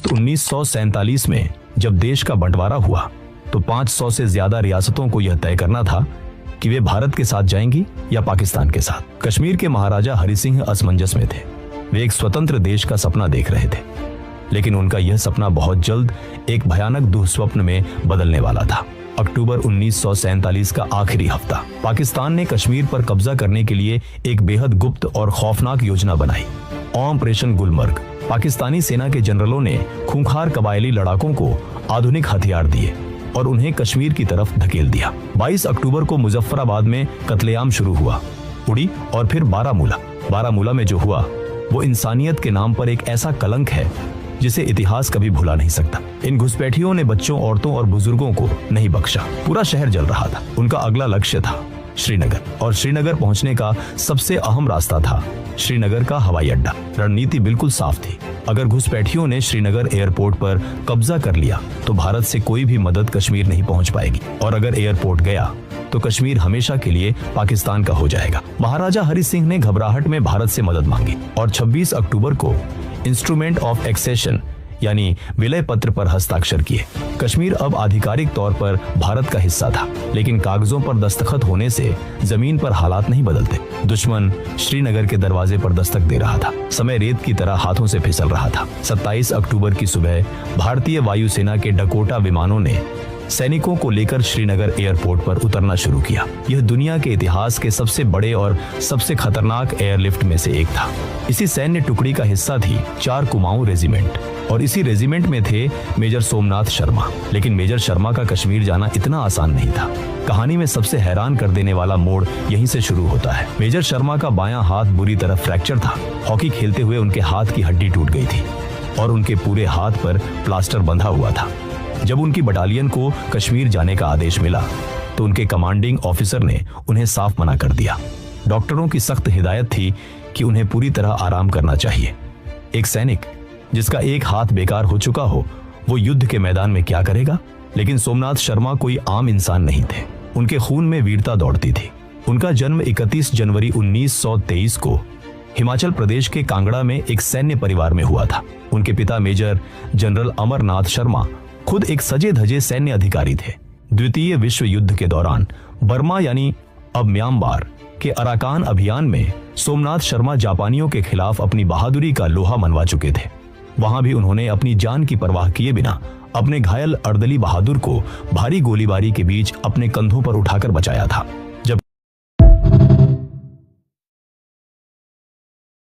अगस्त 1947 में जब देश का बंटवारा हुआ तो 500 से ज्यादा रियासतों को यह तय करना था कि वे भारत के साथ जाएंगी या पाकिस्तान के साथ। कश्मीर के महाराजा हरि सिंह असमंजस में थे। वे एक स्वतंत्र देश का सपना देख रहे थे, लेकिन उनका यह सपना बहुत जल्द एक भयानक दुःस्वप्न में बदलने वाला था। अक्टूबर 1947 का आखिरी हफ्ता, पाकिस्तान ने कश्मीर पर कब्जा करने के लिए एक बेहद गुप्त और खौफनाक योजना बनाई, ऑपरेशन गुलमर्ग। पाकिस्तानी सेना के जनरलों ने खूंखार कबायली लड़ाकों को आधुनिक हथियार दिए और उन्हें कश्मीर की तरफ धकेल दिया। 22 अक्टूबर को मुजफ्फराबाद में कत्लेआम शुरू हुआ, उड़ी और फिर बारामूला में जो हुआ वो इंसानियत के नाम पर एक ऐसा कलंक है जिसे इतिहास कभी भुला नहीं सकता। इन घुसपैठियों ने बच्चों, औरतों और बुजुर्गों को नहीं बख्शा। पूरा शहर जल रहा था। उनका अगला लक्ष्य था श्रीनगर, और श्रीनगर पहुंचने का सबसे अहम रास्ता था श्रीनगर का हवाई अड्डा। रणनीति बिल्कुल साफ थी। अगर घुसपैठियों ने श्रीनगर एयरपोर्ट पर कब्जा कर लिया तो भारत से कोई भी मदद कश्मीर नहीं पहुंच पाएगी, और अगर एयरपोर्ट गया तो कश्मीर हमेशा के लिए पाकिस्तान का हो जाएगा। महाराजा हरि सिंह ने घबराहट में भारत से मदद मांगी और 26 अक्टूबर को इंस्ट्रूमेंट ऑफ एक्सेशन यानी विलय पत्र पर हस्ताक्षर किए। कश्मीर अब आधिकारिक तौर पर भारत का हिस्सा था, लेकिन कागजों पर दस्तखत होने से जमीन पर हालात नहीं बदलते। दुश्मन श्रीनगर के दरवाजे पर दस्तक दे रहा था। समय रेत की तरह हाथों से फिसल रहा था। 27 अक्टूबर की सुबह भारतीय वायुसेना के डकोटा विमानों ने सैनिकों को लेकर श्रीनगर एयरपोर्ट पर उतरना शुरू किया। यह दुनिया के इतिहास के सबसे बड़े और सबसे खतरनाक एयरलिफ्ट में से एक था। इसी सैन्य टुकड़ी का हिस्सा थी 4 कुमाऊं रेजिमेंट, और इसी रेजिमेंट में थे मेजर सोमनाथ शर्मा। लेकिन मेजर शर्मा का कश्मीर जाना इतना आसान नहीं था। कहानी में सबसे हैरान कर देने वाला मोड़ यहीं से शुरू होता है। मेजर शर्मा का बायां हाथ बुरी तरह फ्रैक्चर था। हॉकी खेलते हुए उनके हाथ की हड्डी टूट गई थी और उनके पूरे हाथ पर प्लास्टर बंधा हुआ था। जब उनकी बटालियन को कश्मीर जाने का आदेश मिला तो उनके कमांडिंग ऑफिसर ने उन्हें साफ मना कर दिया। डॉक्टरों की सख्त हिदायत थी कि उन्हें पूरी तरह आराम करना चाहिए। एक सैनिक जिसका एक हाथ बेकार हो चुका हो, वो युद्ध के मैदान में क्या करेगा? लेकिन सोमनाथ शर्मा कोई आम इंसान नहीं थे। उनके खून में वीरता दौड़ती थी। उनका जन्म 31 जनवरी 1923 को हिमाचल प्रदेश के कांगड़ा में एक सैन्य परिवार में हुआ था। उनके पिता मेजर जनरल अमरनाथ शर्मा खुद एक सजे धजे सैन्य अधिकारी थे। द्वितीय विश्व युद्ध के दौरान बर्मा यानी अब म्यांमार के अराकान अभियान में सोमनाथ शर्मा जापानियों के खिलाफ अपनी बहादुरी का लोहा मनवा चुके थे। वहां भी उन्होंने अपनी जान की परवाह किए बिना अपने घायल अर्दली बहादुर को भारी गोलीबारी के बीच अपने कंधों पर उठाकर बचाया था।